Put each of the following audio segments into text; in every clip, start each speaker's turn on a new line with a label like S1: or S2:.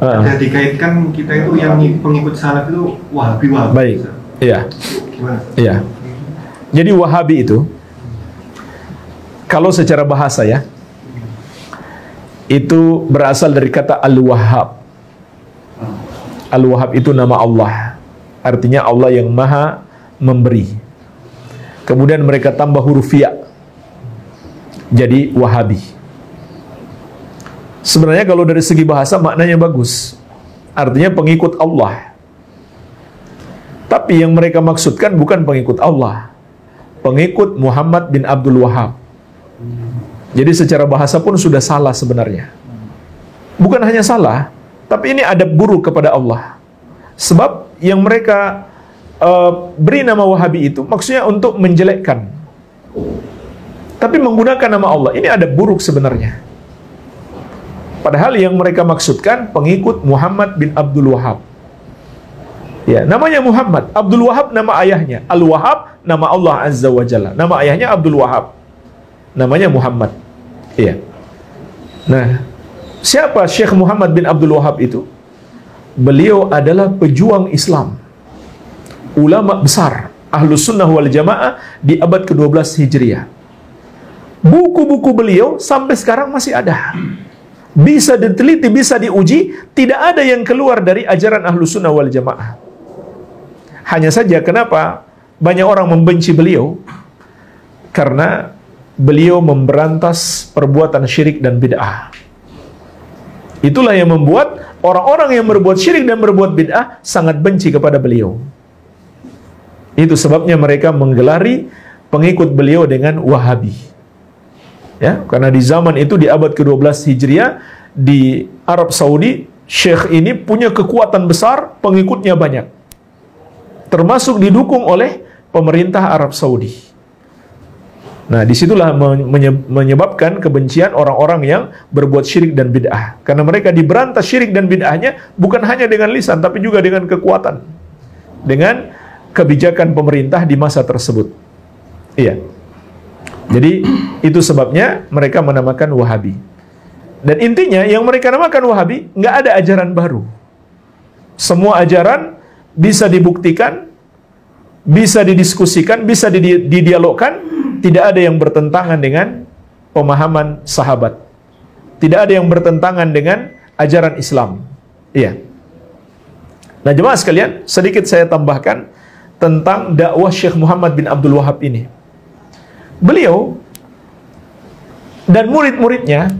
S1: Ada dikaitkan kita itu yang pengikut salaf itu Wahabi.
S2: Baik. Iya.
S1: Gimana?
S2: Iya. Jadi Wahabi itu kalau secara bahasa ya, itu berasal dari kata Al-Wahhab. Al-Wahhab itu nama Allah. Artinya Allah yang maha memberi. Kemudian mereka tambah huruf ya. Jadi Wahabi. Sebenarnya kalau dari segi bahasa maknanya bagus. Artinya pengikut Allah. Tapi yang mereka maksudkan bukan pengikut Allah. Pengikut Muhammad bin Abdul Wahhab. Jadi secara bahasa pun sudah salah sebenarnya. Bukan hanya salah, tapi ini adab buruk kepada Allah. Sebab yang mereka beri nama Wahabi itu maksudnya untuk menjelekkan. Tapi menggunakan nama Allah, ini adab buruk sebenarnya. Padahal yang mereka maksudkan pengikut Muhammad bin Abdul Wahhab. Ya, namanya Muhammad. Abdul Wahhab nama ayahnya. Al-Wahhab nama Allah Azza wa Jalla. Nama ayahnya Abdul Wahhab. Namanya Muhammad. Iya. Nah, siapa Syekh Muhammad bin Abdul Wahhab itu? Beliau adalah pejuang Islam. Ulama besar, Ahlus Sunnah wal Jamaah di abad ke-12 Hijriah. Buku-buku beliau sampai sekarang masih ada. Bisa diteliti, bisa diuji, tidak ada yang keluar dari ajaran Ahlus Sunnah wal Jamaah. Hanya saja kenapa banyak orang membenci beliau? Karena beliau memberantas perbuatan syirik dan bid'ah. Itulah yang membuat orang-orang yang berbuat syirik dan berbuat bid'ah sangat benci kepada beliau. Itu sebabnya mereka menggelari pengikut beliau dengan Wahabi. Ya, karena di zaman itu di abad ke-12 Hijriah di Arab Saudi, syekh ini punya kekuatan besar, pengikutnya banyak. Termasuk didukung oleh pemerintah Arab Saudi. Nah, disitulah menyebabkan kebencian orang-orang yang berbuat syirik dan bid'ah. Karena mereka diberantas syirik dan bid'ahnya bukan hanya dengan lisan, tapi juga dengan kekuatan. Dengan kebijakan pemerintah di masa tersebut. Iya. Jadi, itu sebabnya mereka menamakan Wahabi. Dan intinya, yang mereka namakan Wahabi, nggak ada ajaran baru. Semua ajaran bisa dibuktikan, bisa didiskusikan, bisa didialogkan. Tidak ada yang bertentangan dengan pemahaman sahabat. Tidak ada yang bertentangan dengan ajaran Islam. Iya. Nah, jemaah sekalian, sedikit saya tambahkan tentang dakwah Syekh Muhammad bin Abdul Wahhab ini. Beliau dan murid-muridnya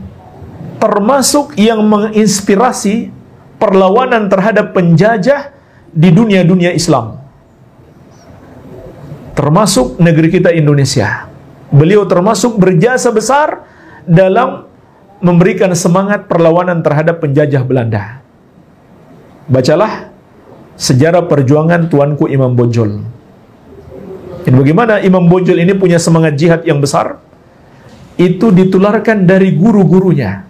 S2: termasuk yang menginspirasi perlawanan terhadap penjajah di dunia-dunia Islam. Termasuk negeri kita Indonesia. Beliau termasuk berjasa besar dalam memberikan semangat perlawanan terhadap penjajah Belanda. Bacalah sejarah perjuangan Tuanku Imam Bonjol. Dan bagaimana Imam Bonjol ini punya semangat jihad yang besar? Itu ditularkan dari guru-gurunya.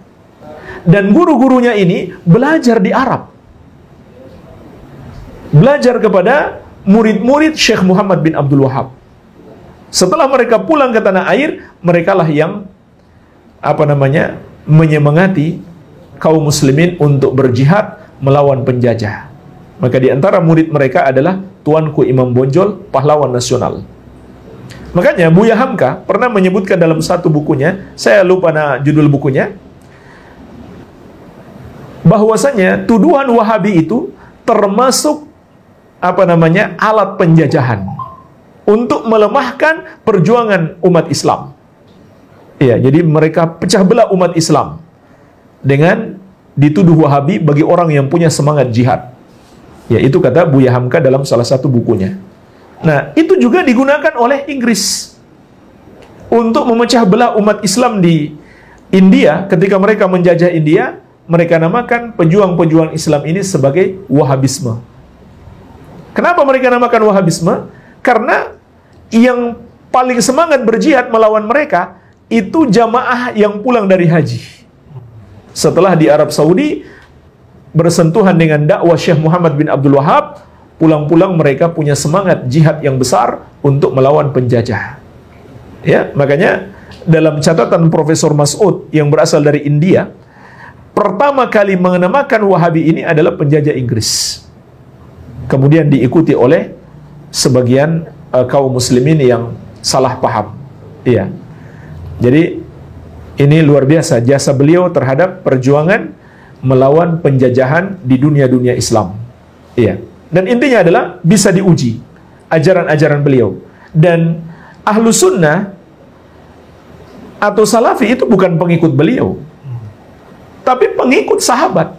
S2: Dan guru-gurunya ini belajar di Arab. Belajar kepada murid-murid Syekh Muhammad bin Abdul Wahhab. Setelah mereka pulang ke tanah air, merekalah yang menyemangati kaum muslimin untuk berjihad melawan penjajah. Maka di antara murid mereka adalah Tuanku Imam Bonjol, pahlawan nasional. Makanya Buya Hamka pernah menyebutkan dalam satu bukunya, saya lupa judul bukunya, bahwasanya tuduhan Wahabi itu termasuk alat penjajahan untuk melemahkan perjuangan umat Islam. Iya, jadi mereka pecah belah umat Islam dengan dituduh Wahabi bagi orang yang punya semangat jihad. Ya, itu kata Buya Hamka dalam salah satu bukunya. Nah, itu juga digunakan oleh Inggris untuk memecah belah umat Islam di India. Ketika mereka menjajah India, mereka namakan pejuang-pejuang Islam ini sebagai Wahabisme. Kenapa mereka namakan Wahabisme? Karena yang paling semangat berjihad melawan mereka itu jamaah yang pulang dari haji. Setelah di Arab Saudi bersentuhan dengan dakwah Syekh Muhammad bin Abdul Wahhab, pulang-pulang mereka punya semangat jihad yang besar untuk melawan penjajah. Ya, makanya dalam catatan Profesor Mas'ud yang berasal dari India, pertama kali mengenamakan Wahabi ini adalah penjajah Inggris. Kemudian diikuti oleh sebagian kaum muslimin yang salah paham. Iya. Jadi ini luar biasa jasa beliau terhadap perjuangan melawan penjajahan di dunia-dunia Islam. Iya. Dan intinya adalah bisa diuji ajaran-ajaran beliau. Dan ahlu sunnah atau salafi itu bukan pengikut beliau, tapi pengikut sahabat,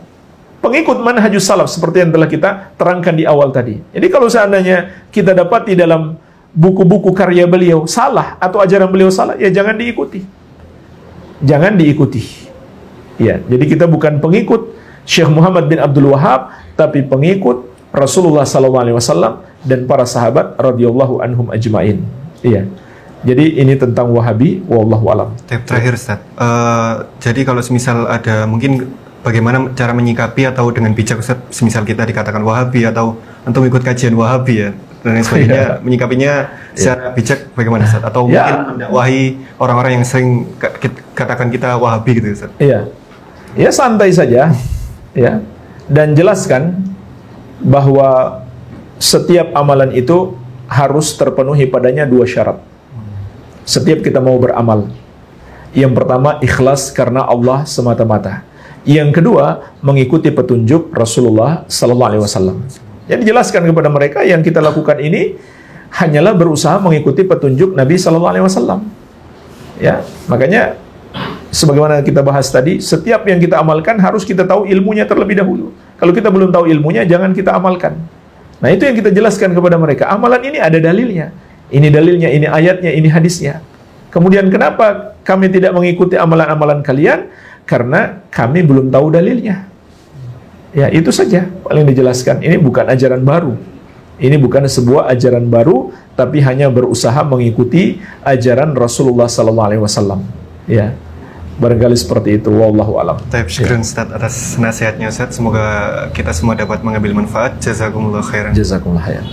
S2: pengikut manhajus salaf seperti yang telah kita terangkan di awal tadi. Jadi kalau seandainya kita dapat di dalam buku-buku karya beliau salah atau ajaran beliau salah, ya jangan diikuti. Jangan diikuti. Ya, jadi kita bukan pengikut Syekh Muhammad bin Abdul Wahab, tapi pengikut Rasulullah SAW dan para sahabat radhiyallahu anhum ajmain. Iya. Jadi ini tentang Wahabi, wallahu alam.
S1: Terakhir Ustaz, jadi kalau semisal ada mungkin bagaimana cara menyikapi atau dengan bijak Ustaz, semisal kita dikatakan Wahabi atau untuk ikut kajian Wahabi ya dan lain sebagainya, menyikapinya secara bijak bagaimana Ustaz? Atau mungkin mendakwahi orang-orang yang sering katakan kita Wahabi gitu Ustaz?
S2: Iya, ya santai saja, ya, dan jelaskan bahwa setiap amalan itu harus terpenuhi padanya dua syarat. Setiap kita mau beramal, yang pertama ikhlas karena Allah semata-mata. Yang kedua mengikuti petunjuk Rasulullah Sallallahu Alaihi Wasallam. Jadi jelaskan kepada mereka yang kita lakukan ini hanyalah berusaha mengikuti petunjuk Nabi Sallallahu Alaihi Wasallam. Ya, makanya sebagaimana kita bahas tadi, setiap yang kita amalkan harus kita tahu ilmunya terlebih dahulu. Kalau kita belum tahu ilmunya, jangan kita amalkan. Nah itu yang kita jelaskan kepada mereka. Amalan ini ada dalilnya. Ini dalilnya, ini ayatnya, ini hadisnya. Kemudian kenapa kami tidak mengikuti amalan-amalan kalian? Karena kami belum tahu dalilnya. Ya, itu saja paling dijelaskan. Ini bukan ajaran baru. Ini bukan sebuah ajaran baru, tapi hanya berusaha mengikuti ajaran Rasulullah SAW. Ya, barangkali seperti itu. Wallahu a'lam.
S1: Syukran Ustaz atas nasihatnya Ustaz. Semoga kita semua dapat mengambil manfaat. Jazakumullah khairan.
S2: Jazakumullah khairan.